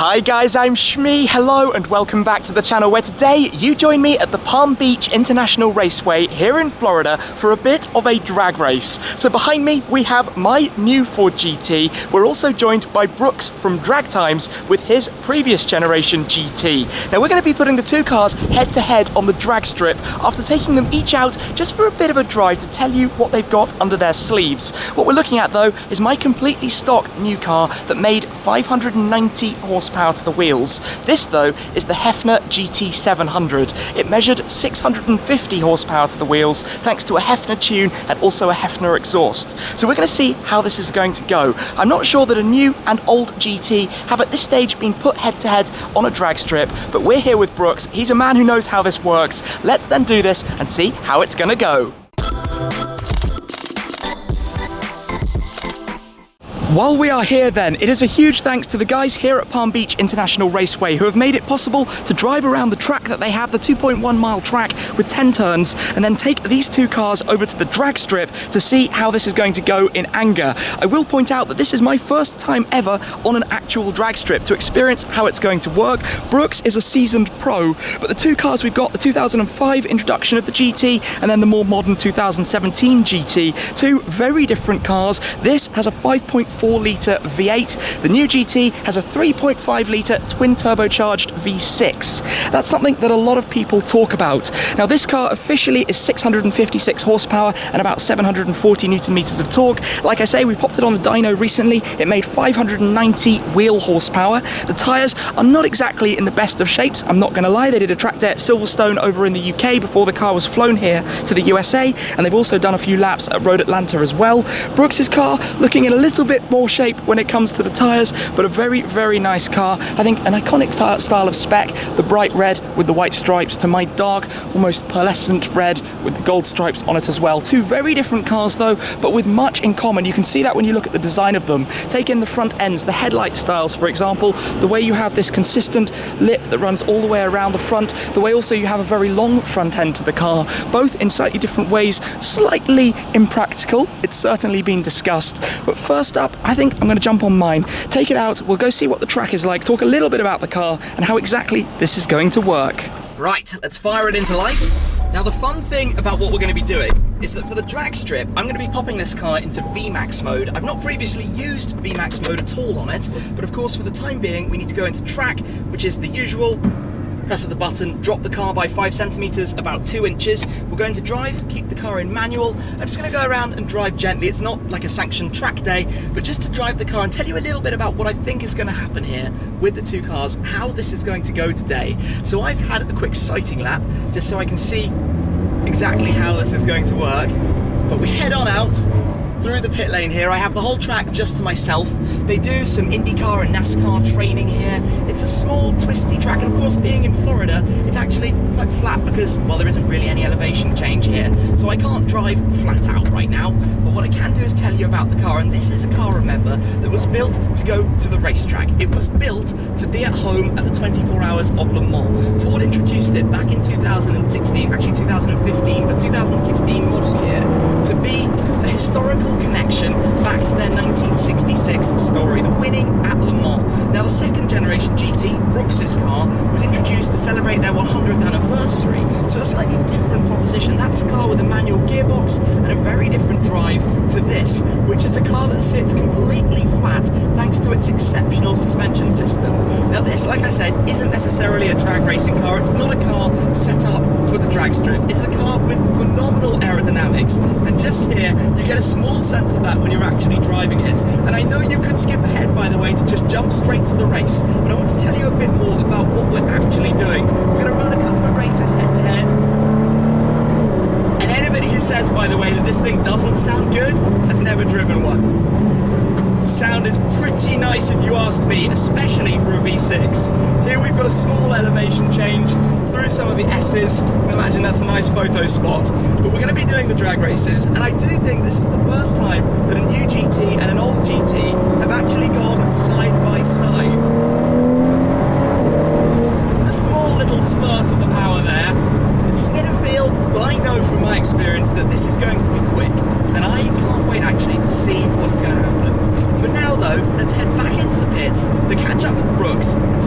Hi guys, I'm Shmi. Hello and welcome back to the channel where today you join me at the Palm Beach International Raceway here in Florida for a bit of a drag race. So behind me we have my new Ford GT. We're also joined by Brooks from Drag Times with his previous generation GT. Now we're going to be putting the two cars head to head on the drag strip after taking them each out just for a bit of a drive to tell you what they've got under their sleeves. What we're looking at though is my completely stock new car that made 590 horsepower to the wheels. This though is the Heffner GT700. It measured 650 horsepower to the wheels thanks to a Heffner tune and also a Heffner exhaust. So we're going to see how this is going to go. I'm not sure that a new and old GT have at this stage been put head to head on a drag strip, but we're here with Brooks. He's a man who knows how this works. Let's then do this and see how it's going to go. While we are here then, it is a huge thanks to the guys here at Palm Beach International Raceway who have made it possible to drive around the track that they have, the 2.1 mile track with 10 turns, and then take these two cars over to the drag strip to see how this is going to go in anger. I will point out that this is my first time ever on an actual drag strip to experience how it's going to work. Brooks is a seasoned pro, but the two cars we've got, the 2005 introduction of the GT and then the more modern 2017 GT, two very different cars. This has a 5.4 litre V8. The new GT has a 3.5 litre twin turbocharged V6. That's something that a lot of people talk about. Now this car officially is 656 horsepower and about 740 newton meters of torque. Like I say, we popped it on a dyno recently. It made 590 wheel horsepower. The tyres are not exactly in the best of shapes, I'm not going to lie. They did a track day at Silverstone over in the UK before the car was flown here to the USA, and they've also done a few laps at Road Atlanta as well. Brooks's car looking in a little bit more shape when it comes to the tyres, but a very, very nice car. I think an iconic style of spec, the bright red with the white stripes to my dark, almost pearlescent red with the gold stripes on it as well. Two very different cars though, but with much in common. You can see that when you look at the design of them. Take in the front ends, the headlight styles, for example, the way you have this consistent lip that runs all the way around the front, the way also you have a very long front end to the car, both in slightly different ways, slightly impractical. It's certainly been discussed. But first up, I think I'm going to jump on mine, take it out, we'll go see what the track is like, talk a little bit about the car and how exactly this is going to work. Right, let's fire it into life. Now the fun thing about what we're going to be doing is that for the drag strip, I'm going to be popping this car into VMAX mode. I've not previously used VMAX mode at all on it, but of course for the time being we need to go into track, which is the usual. Press the button, drop the car by 5 centimeters, about 2 inches. We're going to drive, keep the car in manual. I'm just going to go around and drive gently. It's not like a sanctioned track day, but just to drive the car and tell you a little bit about what I think is going to happen here with the two cars, how this is going to go today. So I've had a quick sighting lap, just so I can see exactly how this is going to work. But we head on out through the pit lane here. I have the whole track just to myself. They do some IndyCar and NASCAR training here. It's a small twisty track, and of course being in Florida it's actually quite flat because, well, there isn't really any elevation change here, so I can't drive flat out right now. But what I can do is tell you about the car, and this is a car, remember, that was built to go to the racetrack. It was built to be at home at the 24 hours of Le Mans. Ford introduced it back in 2016, actually 2015, but 2016 model year, to be a historical connection back to their 1966 story, the winning at Le Mans. Now the second generation GT, Brooks's car, was introduced to celebrate their 100th anniversary, so a slightly different proposition. That's a car with a manual gearbox and a very different drive to this, which is a car that sits completely flat thanks to its exceptional suspension system. Now this, like I said, isn't necessarily a drag racing car. It's not a car set up for the drag strip. It's a car with phenomenal aerodynamics, and just here you get a small sense of that when you're actually driving it. And I know you could skip ahead, by the way, to just jump straight to the race, but I want to tell you a bit more about what we're actually doing. We're going to run a couple of races head to head, and anybody who says, by the way, that this thing doesn't sound good has never driven one. The sound is pretty nice if you ask me, especially for a V6. Here we've got a small elevation change through some of the S's. I imagine that's a nice photo spot. But we're going to be doing the drag races, and I do think this is the first time that a new GT and an old GT have actually gone side by side. Just a small little spurt of the power there. You can get a feel, well, I know from my experience that this is going to be quick, and I can't wait actually to see what's going to happen. For now though, let's head back into the pits to catch up with Brooks and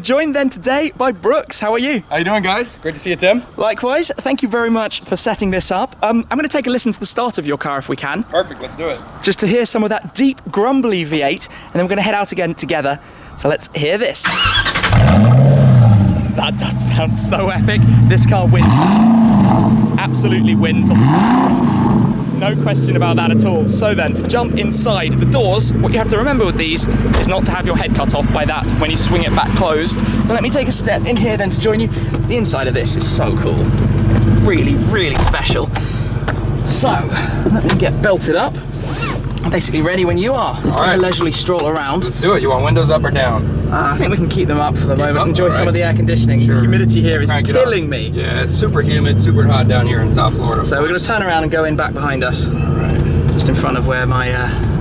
joined then today by Brooks. How are you? How you doing, guys? Great to see you, Tim. Likewise, thank you very much for setting this up. I'm going to take a listen to the start of your car if we can. Perfect, let's do it. Just to hear some of that deep, grumbly V8, and then we're going to head out again together. So let's hear this. That does sound so epic. This car wins. Absolutely wins on the track. No question about that at all. So then, to jump inside the doors, what you have to remember with these is not to have your head cut off by that when you swing it back closed. But let me take a step in here then to join you. The inside of this is so cool. Really, really special. So, let me get belted up. I'm basically ready when you are. Let's take a leisurely stroll around. Let's do it. You want windows up or down? I think we can keep them up for the moment. Enjoy some of the air conditioning. Sure. The humidity here is killing me. Yeah, it's super humid, super hot down here in South Florida. So we're going to turn around and go in back behind us. All right. Just in front of where my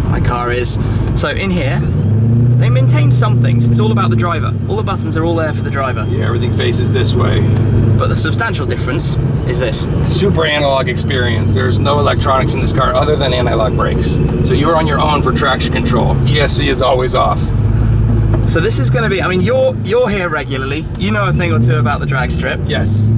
my car is. So in here, they maintain some things. It's all about the driver. All the buttons are all there for the driver. Yeah, everything faces this way. But the substantial difference is this. Super analog experience. There's no electronics in this car other than anti-lock brakes. So you're on your own for traction control. ESC is always off. So this is going to be, I mean, you're here regularly. You know a thing or two about the drag strip. Yes.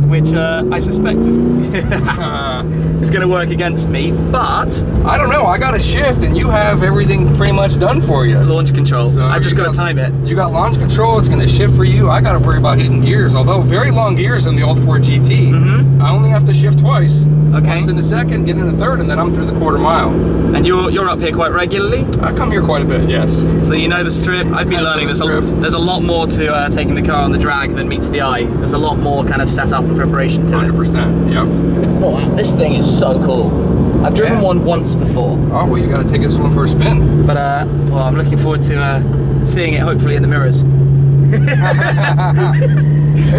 Which I suspect is, is going to work against me, but... I don't know, I got a shift and you have everything pretty much done for you. Launch control, so I've just got to time it. You got launch control, it's going to shift for you. I got to worry about hitting gears, although very long gears in the old Ford GT. I only have to shift twice. Okay. Once in the second, get in the third, and then I'm through the quarter mile. And you're up here quite regularly? I come here quite a bit, yes. So you know the strip. I've been learning there's a lot more to taking the car on the drag than meets the eye. There's a lot more kind of setup and preparation to 100%, yep. Oh, wow. This thing is so cool. I've driven one once before. Oh, well, you got to take this one for a spin. But well, I'm looking forward to seeing it hopefully in the mirrors.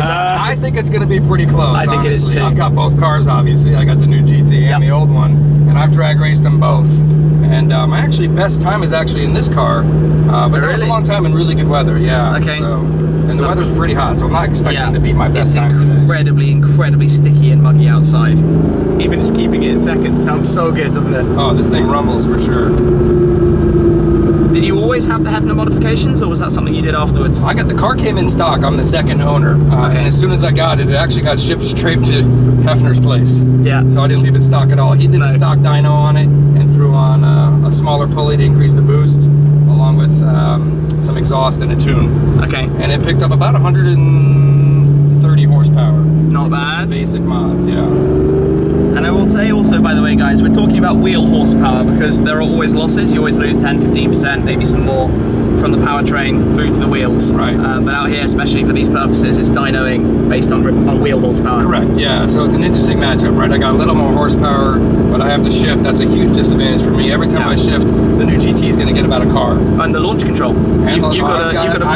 I think it's going to be pretty close. I think honestly. it is too. I've got both cars, obviously. I got the new GT and the old one, and I've drag raced them both. And my actually best time is actually in this car, but that was a long time in really good weather. Yeah. Okay. So, and the weather's pretty hot, so I'm not expecting to beat my best time today. Incredibly sticky and muggy outside. Even just keeping it in second sounds so good, doesn't it? Oh, this thing rumbles for sure. Did you always have the Heffner modifications, or was that something you did afterwards? The car came in stock. I'm the second owner, and as soon as I got it, it actually got shipped straight to Heffner's place. Yeah. So I didn't leave it stock at all. He did a stock dyno on it and threw on a smaller pulley to increase the boost, along with some exhaust and a tune. Okay. And it picked up about 130 horsepower. Not bad. Basic mods, yeah. And I will say also, by the way, guys, we're talking about wheel horsepower because there are always losses. You always lose 10-15%, maybe some more from the powertrain through to the wheels. Right. But out here, especially for these purposes, it's dynoing based on wheel horsepower. Correct, yeah. So it's an interesting matchup, right? I got a little more horsepower, but I have to shift. That's a huge disadvantage for me. Every time I shift, the new GT is going to get about a car. And the launch control. I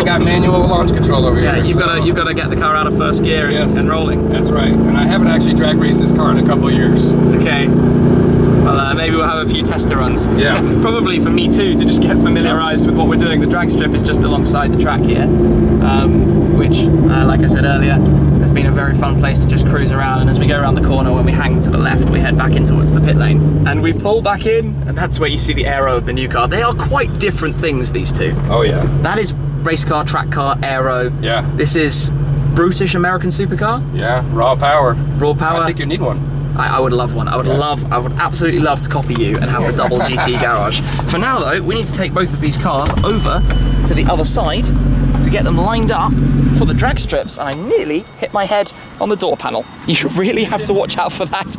got manual launch control over here. Yeah, you've got to get the car out of first gear and rolling. That's right. And I haven't actually drag raced this car in a couple of years. Okay. Well, maybe we'll have a few tester runs. Yeah. Probably for me too, to just get familiarized with what we're doing. The drag strip is just alongside the track here, which, like I said earlier, has been a very fun place to just cruise around. And as we go around the corner, when we hang to the left, we head back in towards the pit lane. And we pull back in, and that's where you see the aero of the new car. They are quite different things, these two. Oh yeah. That is race car, track car, aero. Yeah. This is brutish American supercar. Yeah, raw power. Raw power. I think you need one. I would love one. I would absolutely love to copy you and have the double GT garage. For now though, we need to take both of these cars over to the other side to get them lined up for the drag strips, and I nearly hit my head on the door panel. You really have to watch out for that.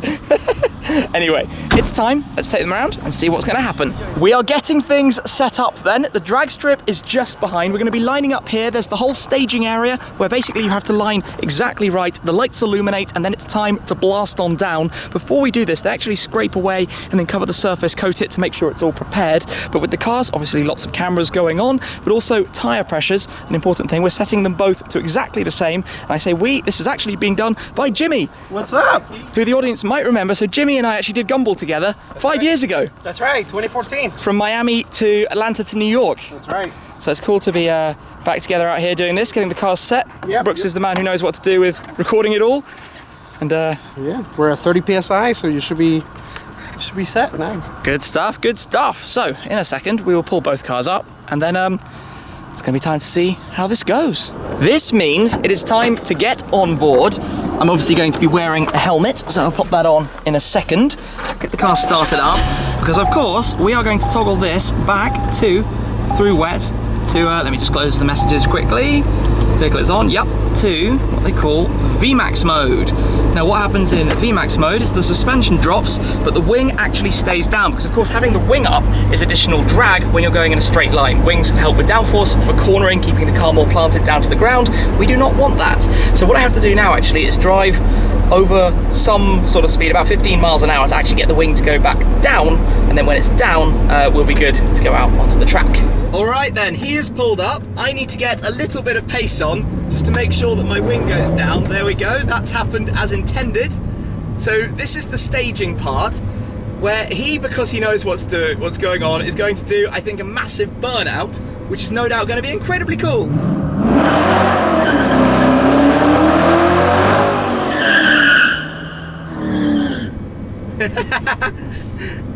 Anyway, it's time. Let's take them around and see what's going to happen. We are getting things set up then. The drag strip is just behind. We're going to be lining up here. There's the whole staging area where basically you have to line exactly right. The lights illuminate and then it's time to blast on down. Before we do this, they actually scrape away and then cover the surface, coat it to make sure it's all prepared. But with the cars, obviously lots of cameras going on, but also tyre pressures, an important thing. We're setting them both to exactly the same. And I say this is actually being done by Jimmy. What's up? Who the audience might remember. So Jimmy and I actually did Gumball together 5 years ago. That's right, 2014. From Miami to Atlanta to New York. That's right. So it's cool to be back together out here doing this, getting the cars set. Yep, Brooks is the man who knows what to do with recording it all. And yeah, we're at 30 PSI, so you should be set now. Good stuff, good stuff. So in a second, we will pull both cars up and then it's going to be time to see how this goes. This means it is time to get on board. I'm obviously going to be wearing a helmet, so I'll pop that on in a second. Get the car started up, because of course we are going to toggle this back to through wet to, let me just close the messages quickly. Vehicle is on, yep, to what they call VMAX mode. Now what happens in VMAX mode is the suspension drops, but the wing actually stays down, because of course having the wing up is additional drag when you're going in a straight line. Wings help with downforce for cornering, keeping the car more planted down to the ground. We do not want that. So what I have to do now actually is drive over some sort of speed, about 15 miles an hour, to actually get the wing to go back down, and then when it's down, we'll be good to go out onto the track. All right then, he is pulled up. I need to get a little bit of pace on, just to make sure that my wing goes down. There we go, that's happened as intended. So this is the staging part, where he, because he knows what's going on, is going to do, I think, a massive burnout, which is no doubt going to be incredibly cool.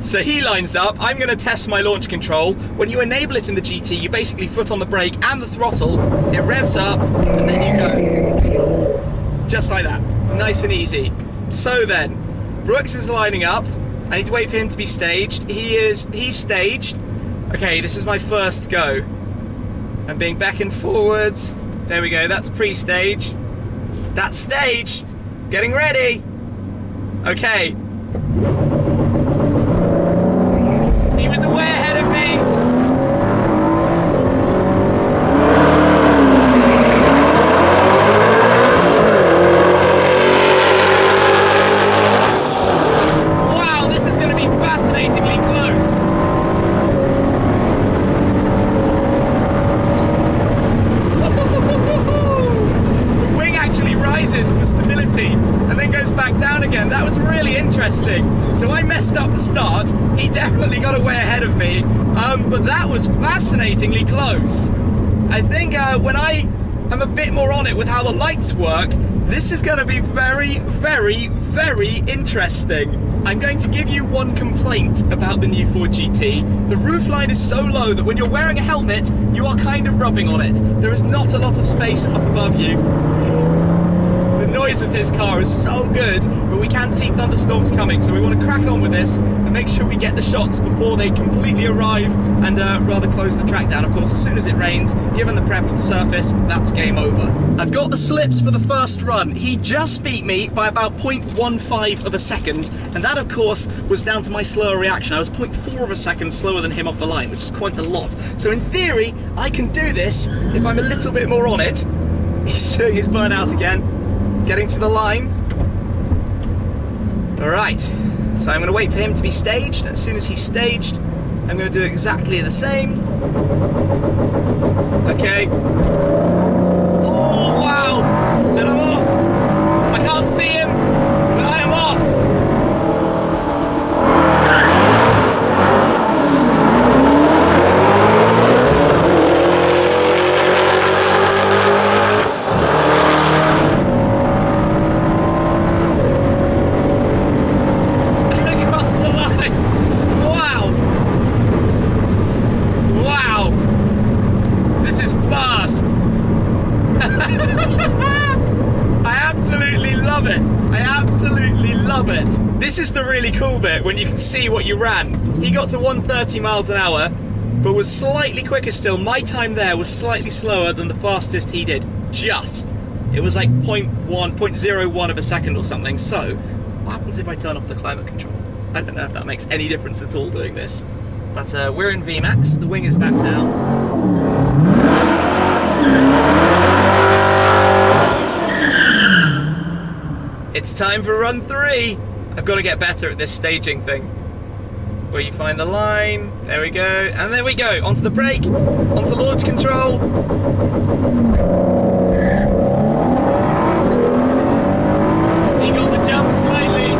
So he lines up, I'm going to test my launch control. When you enable it in the GT, you basically foot on the brake and the throttle, it revs up, and then you go. Just like that, nice and easy. So then, Brooks is lining up. I need to wait for him to be staged. He's staged. Okay, this is my first go. I'm being back and forwards. There we go, that's pre-stage. That's stage. Getting ready. Okay. He was way ahead of me. Wow, this is going to be fascinatingly close. The wing actually rises for stability and then goes back down again. That was really interesting. So I messed up the start. He definitely got away ahead of me, but that was fascinatingly close. I think when I am a bit more on it with how the lights work, this is going to be very, very, very interesting. I'm going to give you one complaint about the new Ford GT. The roofline is so low that when you're wearing a helmet, you are kind of rubbing on it. There is not a lot of space up above you. The noise of his car is so good, but we can see thunderstorms coming, so we want to crack on with this and make sure we get the shots before they completely arrive and rather close the track down. Of course, as soon as it rains, given the prep of the surface, that's game over. I've got the slips for the first run. He just beat me by about 0.15 of a second, and that of course was down to my slower reaction. I was 0.4 of a second slower than him off the line, which is quite a lot. So in theory, I can do this if I'm a little bit more on it. He's doing his burnout again. Getting to the line. All right, so I'm gonna wait for him to be staged. As soon as he's staged, I'm gonna do exactly the same. Okay. Oh, wow, and I'm off. I can't see him, but I am off. This is the really cool bit, when you can see what you ran. He got to 130 miles an hour, but was slightly quicker still. My time there was slightly slower than the fastest he did, just. It was like 0.01 of a second or something. So, what happens if I turn off the climate control? I don't know if that makes any difference at all doing this. But we're in VMAX, the wing is back down. It's time for run 3. I've got to get better at this staging thing. Where you find the line, there we go, and there we go, onto the brake, onto launch control. He got the jump slightly.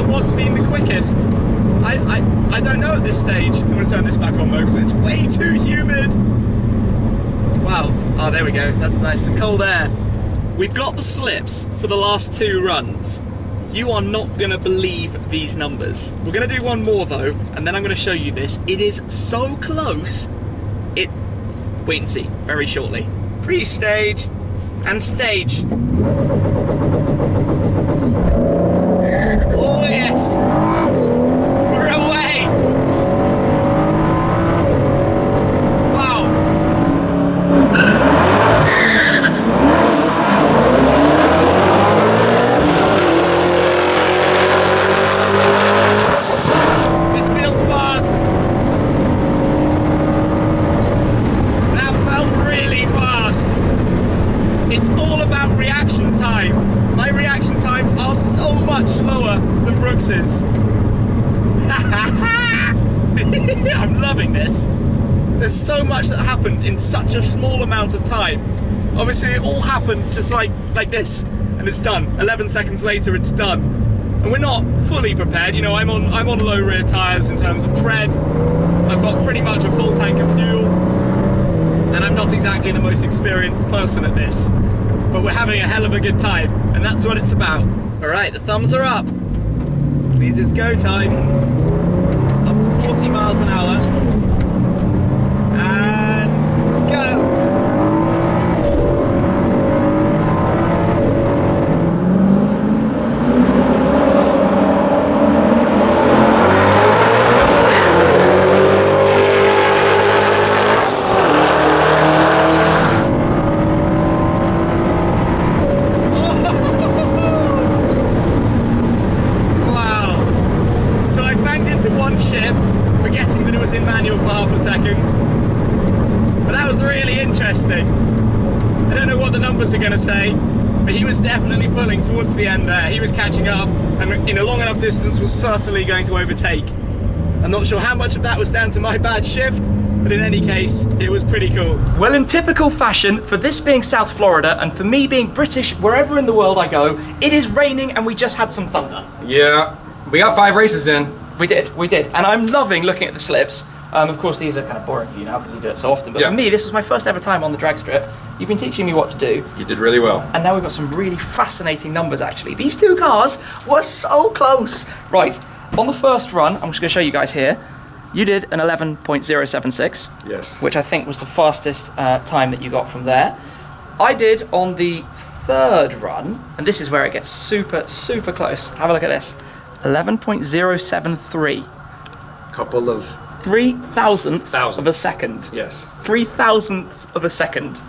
What's darkest. I don't know at this stage. I'm going to turn this back on though because it's way too humid. Wow. Oh, there we go. That's nice and cold air. We've got the slips for the last 2 runs. You are not going to believe these numbers. We're going to do one more though, and then I'm going to show you this. It is so close. Wait and see very shortly. Pre-stage and stage. Oh yes! We're away! Wow! This feels fast! That felt really fast! It's all about reaction time. My reaction times are so much slower than Brooks's. I'm loving this. There's so much that happens in such a small amount of time. Obviously it all happens just like this, and it's done. 11 seconds later it's done. And we're not fully prepared, you know, I'm on low rear tyres in terms of tread. I've got pretty much a full tank of fuel, and I'm not exactly the most experienced person at this. But we're having a hell of a good time, and that's what it's about. All right, the thumbs are up. Means it's go time. Up to 40 miles an hour. And go. Are going to say, but he was definitely pulling towards the end there. He was catching up, and in a long enough distance was certainly going to overtake. I'm not sure how much of that was down to my bad shift, but in any case, it was pretty cool. Well, in typical fashion, for this being South Florida, and for me being British wherever in the world I go, it is raining and we just had some thunder. Yeah, we got 5 races in. We did, and I'm loving looking at the slips. Of course, these are kind of boring for you now because you do it so often, but for me, this was my first ever time on the drag strip. You've been teaching me what to do. You did really well. And now we've got some really fascinating numbers, actually. These 2 cars were so close. Right, on the first run, I'm just going to show you guys here, you did an 11.076. Yes. Which I think was the fastest time that you got from there. I did on the 3rd run, and this is where it gets super, super close. Have a look at this. 11.073. Couple of 3,000ths of a second. Yes. 3,000ths of a second.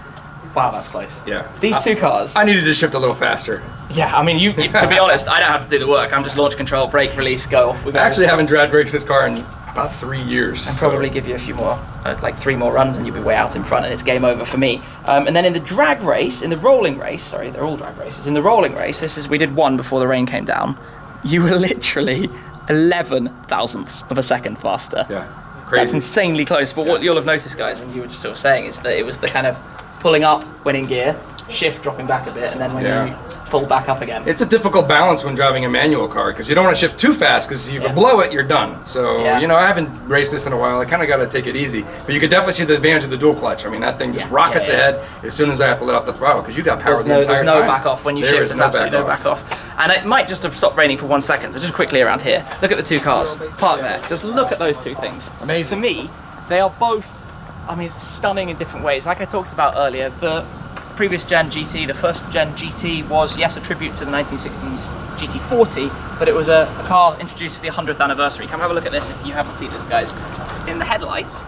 Wow, that's close. Yeah. These 2 cars. I needed to shift a little faster. Yeah, I mean, to be honest, I don't have to do the work. I'm just launch control, brake release, go off. I actually haven't drag braked this car in about 3 years. And probably give you a few more, like 3 more runs, and you'll be way out in front, and it's game over for me. And then in the drag race, in the rolling race, sorry, they're all drag races. In the rolling race, we did 1 before the rain came down. You were literally 11,000ths of a second faster. Yeah, crazy. That's insanely close. But what you'll have noticed, guys, and you were just sort of saying, is that it was the kind of pulling up when in gear, shift dropping back a bit, and then when you pull back up again. It's a difficult balance when driving a manual car because you don't want to shift too fast because if you blow it, you're done. So, you know, I haven't raced this in a while. I kind of got to take it easy. But you could definitely see the advantage of the dual clutch. I mean, that thing just rockets ahead as soon as I have to let off the throttle because you got power the entire time. There's no back off when you shift. There's absolutely no back off. And it might just have stopped raining for 1 second. So just quickly around here, look at the 2 cars parked there. Just look at those 2 things. Amazing. To me, they are both, I mean, stunning in different ways. Like I talked about earlier, the previous gen GT, the first gen GT was, yes, a tribute to the 1960s GT40, but it was a car introduced for the 100th anniversary. Come have a look at this if you haven't seen this, guys. In the headlights,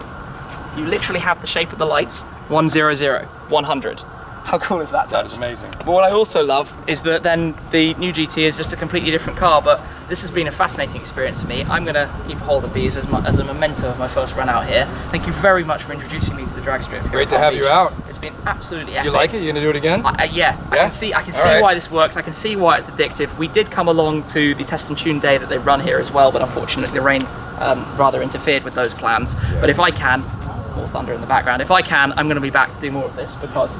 you literally have the shape of the lights, 100, 100. How cool is that? That is amazing. But what I also love is that then the new GT is just a completely different car, but this has been a fascinating experience for me. I'm going to keep a hold of these as a memento of my first run out here. Thank you very much for introducing me to the drag strip. Great to have you out. It's been absolutely epic. You like it? You going to do it again? Yeah. I can see why this works. I can see why it's addictive. We did come along to the test and tune day that they run here as well, but unfortunately the rain rather interfered with those plans. But if I can, more thunder in the background, if I can, I'm going to be back to do more of this because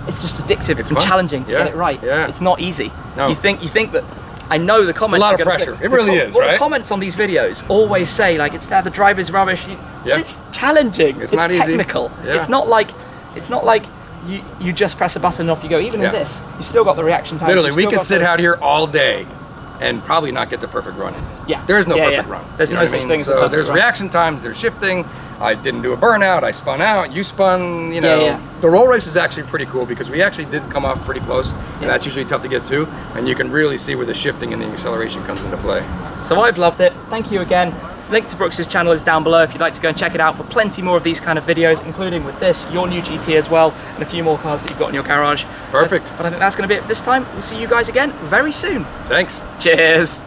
it's just addictive and challenging to get it right. It's not easy. No. You think that I know the comments. It's a lot are of gonna pressure. Say, it really is, well, right? The comments on these videos always say like the driver's rubbish. It's challenging. It's not technical. easy. Yeah. It's not like you just press a button and off you go. Even in this, you still got the reaction time. Literally, we could sit out here all day and probably not get the perfect run in. Yeah. There is no perfect run. There's no such thing as a perfect there's run. reaction times, there's shifting. I didn't do a burnout, I spun out, you spun, you know. Yeah. The roll race is actually pretty cool because we actually did come off pretty close, and that's usually tough to get to, and you can really see where the shifting and the acceleration comes into play. So I've loved it. Thank you again. Link to Brooks's channel is down below if you'd like to go and check it out for plenty more of these kind of videos, including with this, your new GT as well, and a few more cars that you've got in your garage. Perfect. But I think that's going to be it for this time. We'll see you guys again very soon. Thanks. Cheers.